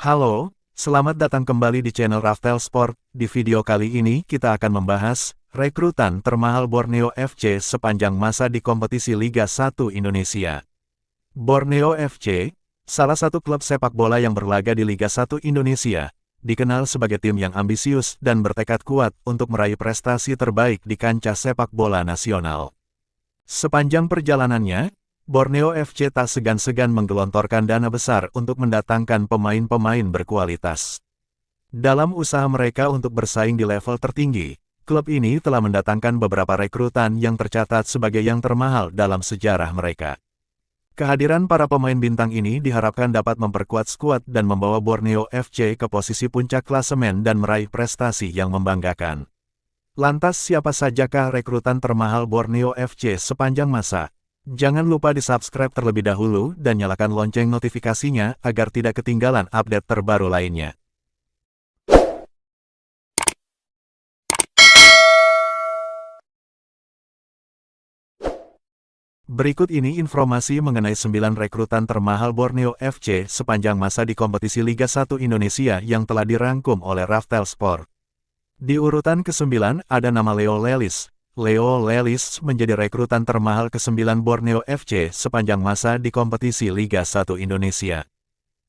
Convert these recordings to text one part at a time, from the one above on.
Halo, selamat datang kembali di channel Raftel Sport. Di video kali ini kita akan membahas rekrutan termahal Borneo FC sepanjang masa di kompetisi Liga 1 Indonesia. Borneo FC, salah satu klub sepak bola yang berlaga di Liga 1 Indonesia, dikenal sebagai tim yang ambisius dan bertekad kuat untuk meraih prestasi terbaik di kancah sepak bola nasional. Sepanjang perjalanannya, Borneo FC tak segan-segan menggelontorkan dana besar untuk mendatangkan pemain-pemain berkualitas. Dalam usaha mereka untuk bersaing di level tertinggi, klub ini telah mendatangkan beberapa rekrutan yang tercatat sebagai yang termahal dalam sejarah mereka. Kehadiran para pemain bintang ini diharapkan dapat memperkuat skuad dan membawa Borneo FC ke posisi puncak klasemen dan meraih prestasi yang membanggakan. Lantas siapa sajakah rekrutan termahal Borneo FC sepanjang masa? Jangan lupa di-subscribe terlebih dahulu dan nyalakan lonceng notifikasinya agar tidak ketinggalan update terbaru lainnya. Berikut ini informasi mengenai 9 rekrutan termahal Borneo FC sepanjang masa di kompetisi Liga 1 Indonesia yang telah dirangkum oleh Raftel Sport. Di urutan ke-9 ada nama Leo Lelis. Leo Lelis menjadi rekrutan termahal ke-9 Borneo FC sepanjang masa di kompetisi Liga 1 Indonesia.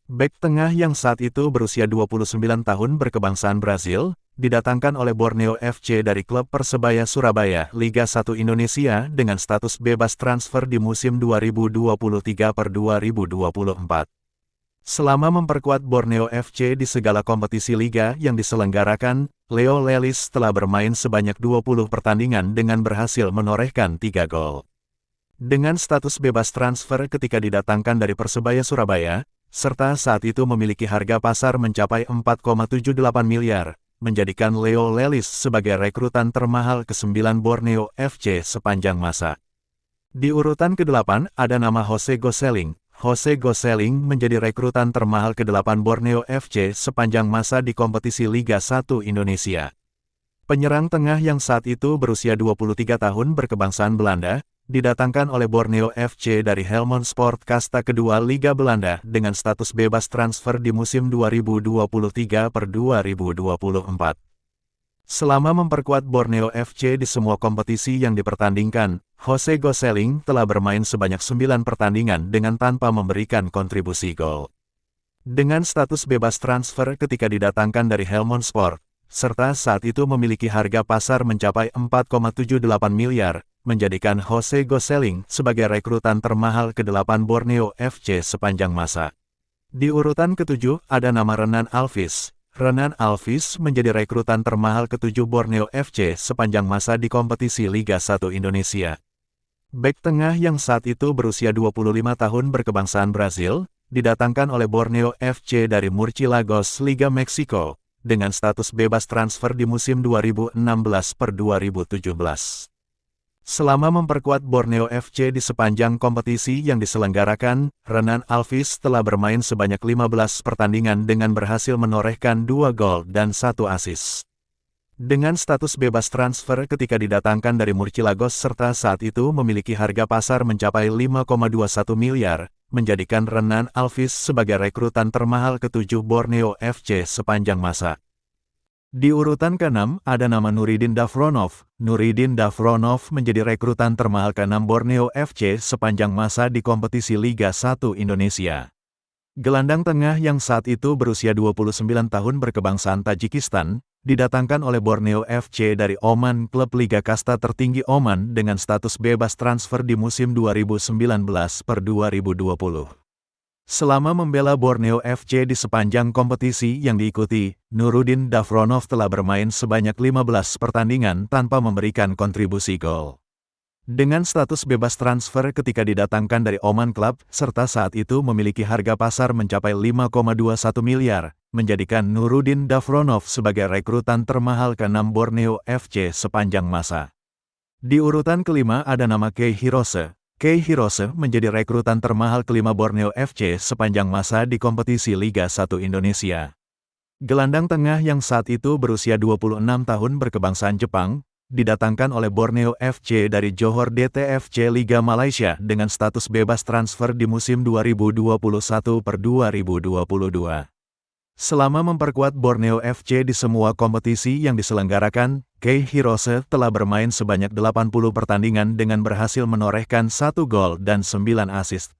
Bek tengah yang saat itu berusia 29 tahun berkebangsaan Brazil, didatangkan oleh Borneo FC dari klub Persebaya Surabaya Liga 1 Indonesia dengan status bebas transfer di musim 2023/2024. Selama memperkuat Borneo FC di segala kompetisi liga yang diselenggarakan, Leo Lelis telah bermain sebanyak 20 pertandingan dengan berhasil menorehkan 3 gol. Dengan status bebas transfer ketika didatangkan dari Persebaya Surabaya, serta saat itu memiliki harga pasar mencapai 4,78 miliar, menjadikan Leo Lelis sebagai rekrutan termahal ke-9 Borneo FC sepanjang masa. Di urutan ke-8 ada nama Jose Gosselin. Jose Gosselin menjadi rekrutan termahal ke-8 Borneo FC sepanjang masa di kompetisi Liga 1 Indonesia. Penyerang tengah yang saat itu berusia 23 tahun berkebangsaan Belanda, didatangkan oleh Borneo FC dari Helmond Sport kasta kedua Liga Belanda dengan status bebas transfer di musim 2023/2024. Selama memperkuat Borneo FC di semua kompetisi yang dipertandingkan, Jose Gosselin telah bermain sebanyak 9 pertandingan dengan tanpa memberikan kontribusi gol. Dengan status bebas transfer ketika didatangkan dari Helmond Sport, serta saat itu memiliki harga pasar mencapai 4,78 miliar, menjadikan Jose Gosselin sebagai rekrutan termahal ke-8 Borneo FC sepanjang masa. Di urutan ke-7 ada nama Renan Alvis. Renan Alvis menjadi rekrutan termahal ke-7 Borneo FC sepanjang masa di kompetisi Liga 1 Indonesia. Bek tengah yang saat itu berusia 25 tahun berkebangsaan Brazil, didatangkan oleh Borneo FC dari Murciélagos Liga Meksiko, dengan status bebas transfer di musim 2016/2017. Selama memperkuat Borneo FC di sepanjang kompetisi yang diselenggarakan, Renan Alvis telah bermain sebanyak 15 pertandingan dengan berhasil menorehkan 2 gol dan 1 assist. Dengan status bebas transfer ketika didatangkan dari Murciélagos serta saat itu memiliki harga pasar mencapai 5,21 miliar, menjadikan Renan Alvis sebagai rekrutan termahal ke-7 Borneo FC sepanjang masa. Di urutan ke-6 ada nama Nuridin Davronov. Nuridin Davronov menjadi rekrutan termahal ke-6 Borneo FC sepanjang masa di kompetisi Liga 1 Indonesia. Gelandang tengah yang saat itu berusia 29 tahun berkebangsaan Tajikistan, didatangkan oleh Borneo FC dari Oman klub Liga Kasta tertinggi Oman dengan status bebas transfer di musim 2019/2020. Selama membela Borneo FC di sepanjang kompetisi yang diikuti, Nuridin Davronov telah bermain sebanyak 15 pertandingan tanpa memberikan kontribusi gol. Dengan status bebas transfer ketika didatangkan dari Oman Club, serta saat itu memiliki harga pasar mencapai 5,21 miliar, menjadikan Nuridin Davronov sebagai rekrutan termahal ke-6 Borneo FC sepanjang masa. Di urutan ke-5 ada nama Kei Hirose. Kei Hirose menjadi rekrutan termahal ke-5 Borneo FC sepanjang masa di kompetisi Liga 1 Indonesia. Gelandang tengah yang saat itu berusia 26 tahun berkebangsaan Jepang, didatangkan oleh Borneo FC dari Johor DTFC Liga Malaysia dengan status bebas transfer di musim 2021/2022. Selama memperkuat Borneo FC di semua kompetisi yang diselenggarakan, Kei Hirose telah bermain sebanyak 80 pertandingan dengan berhasil menorehkan 1 gol dan 9 assist.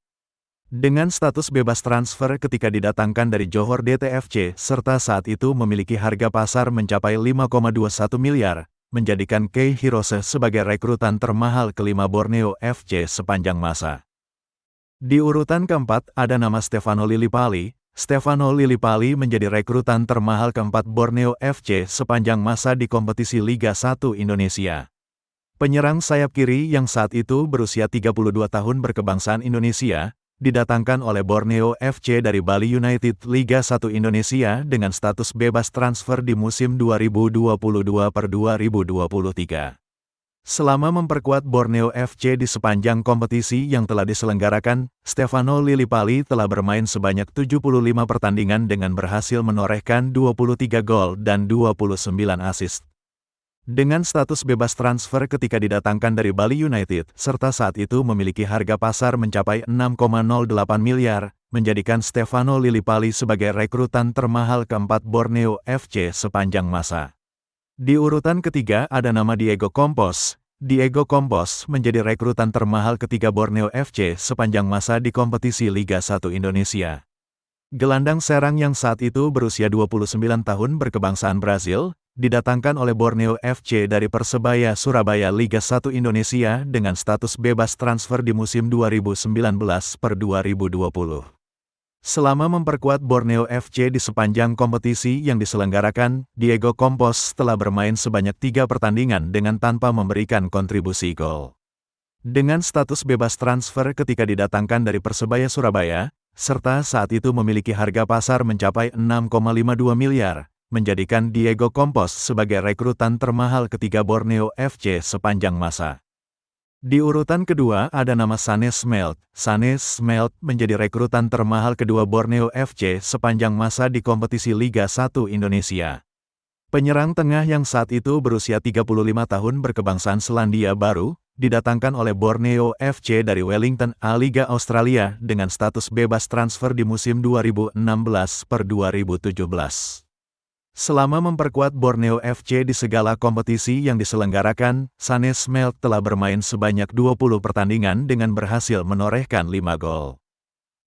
Dengan status bebas transfer ketika didatangkan dari Johor DT FC serta saat itu memiliki harga pasar mencapai 5,21 miliar, menjadikan Kei Hirose sebagai rekrutan termahal kelima Borneo FC sepanjang masa. Di urutan keempat ada nama Stefano Lillipali. Stefano Lillipali menjadi rekrutan termahal keempat Borneo FC sepanjang masa di kompetisi Liga 1 Indonesia. Penyerang sayap kiri yang saat itu berusia 32 tahun berkebangsaan Indonesia, didatangkan oleh Borneo FC dari Bali United Liga 1 Indonesia dengan status bebas transfer di musim 2022-2023. Selama memperkuat Borneo FC di sepanjang kompetisi yang telah diselenggarakan, Stefano Lillipali telah bermain sebanyak 75 pertandingan dengan berhasil menorehkan 23 gol dan 29 assist. Dengan status bebas transfer ketika didatangkan dari Bali United, serta saat itu memiliki harga pasar mencapai 6,08 miliar, menjadikan Stefano Lillipali sebagai rekrutan termahal keempat Borneo FC sepanjang masa. Di urutan ketiga ada nama Diego Campos. Diego Campos menjadi rekrutan termahal ketiga Borneo FC sepanjang masa di kompetisi Liga 1 Indonesia. Gelandang serang yang saat itu berusia 29 tahun berkebangsaan Brazil, didatangkan oleh Borneo FC dari Persebaya Surabaya Liga 1 Indonesia dengan status bebas transfer di musim 2019-2020. Selama memperkuat Borneo FC di sepanjang kompetisi yang diselenggarakan, Diego Campos telah bermain sebanyak 3 pertandingan dengan tanpa memberikan kontribusi gol. Dengan status bebas transfer ketika didatangkan dari Persebaya Surabaya, serta saat itu memiliki harga pasar mencapai 6,52 miliar, menjadikan Diego Campos sebagai rekrutan termahal ketiga Borneo FC sepanjang masa. Di urutan kedua ada nama Sanes Smelt. Sanes Smelt menjadi rekrutan termahal kedua Borneo FC sepanjang masa di kompetisi Liga 1 Indonesia. Penyerang tengah yang saat itu berusia 35 tahun berkebangsaan Selandia Baru, didatangkan oleh Borneo FC dari Wellington A Liga Australia dengan status bebas transfer di musim 2016-2017. Selama memperkuat Borneo FC di segala kompetisi yang diselenggarakan, Sanes Smelt telah bermain sebanyak 20 pertandingan dengan berhasil menorehkan 5 gol.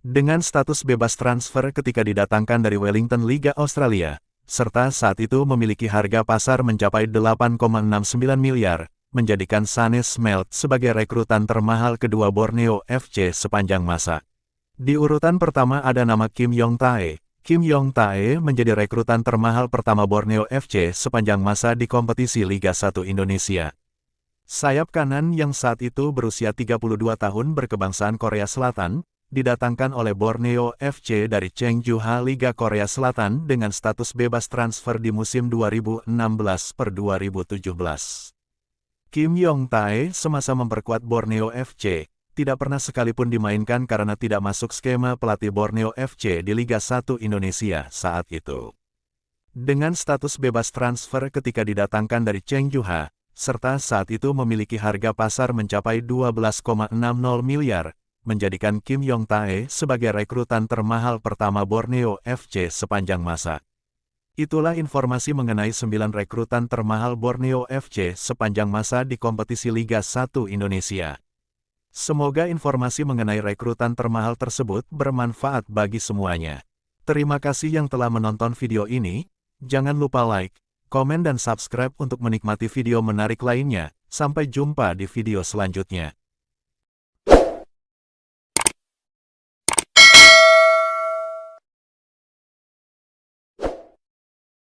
Dengan status bebas transfer ketika didatangkan dari Wellington Liga Australia, serta saat itu memiliki harga pasar mencapai 8,69 miliar, menjadikan Sanes Smelt sebagai rekrutan termahal kedua Borneo FC sepanjang masa. Di urutan pertama ada nama Kim Yong Tae. Kim Yong Tae menjadi rekrutan termahal pertama Borneo FC sepanjang masa di kompetisi Liga 1 Indonesia. Sayap kanan yang saat itu berusia 32 tahun berkebangsaan Korea Selatan, didatangkan oleh Borneo FC dari Chengjuha Liga Korea Selatan dengan status bebas transfer di musim 2016-2017. Kim Yong Tae semasa memperkuat Borneo FC, tidak pernah sekalipun dimainkan karena tidak masuk skema pelatih Borneo FC di Liga 1 Indonesia saat itu. Dengan status bebas transfer ketika didatangkan dari Chengjuha, serta saat itu memiliki harga pasar mencapai 12,60 miliar, menjadikan Kim Yong Tae sebagai rekrutan termahal pertama Borneo FC sepanjang masa. Itulah informasi mengenai 9 rekrutan termahal Borneo FC sepanjang masa di kompetisi Liga 1 Indonesia. Semoga informasi mengenai rekrutan termahal tersebut bermanfaat bagi semuanya. Terima kasih yang telah menonton video ini. Jangan lupa like, komen dan subscribe untuk menikmati video menarik lainnya. Sampai jumpa di video selanjutnya.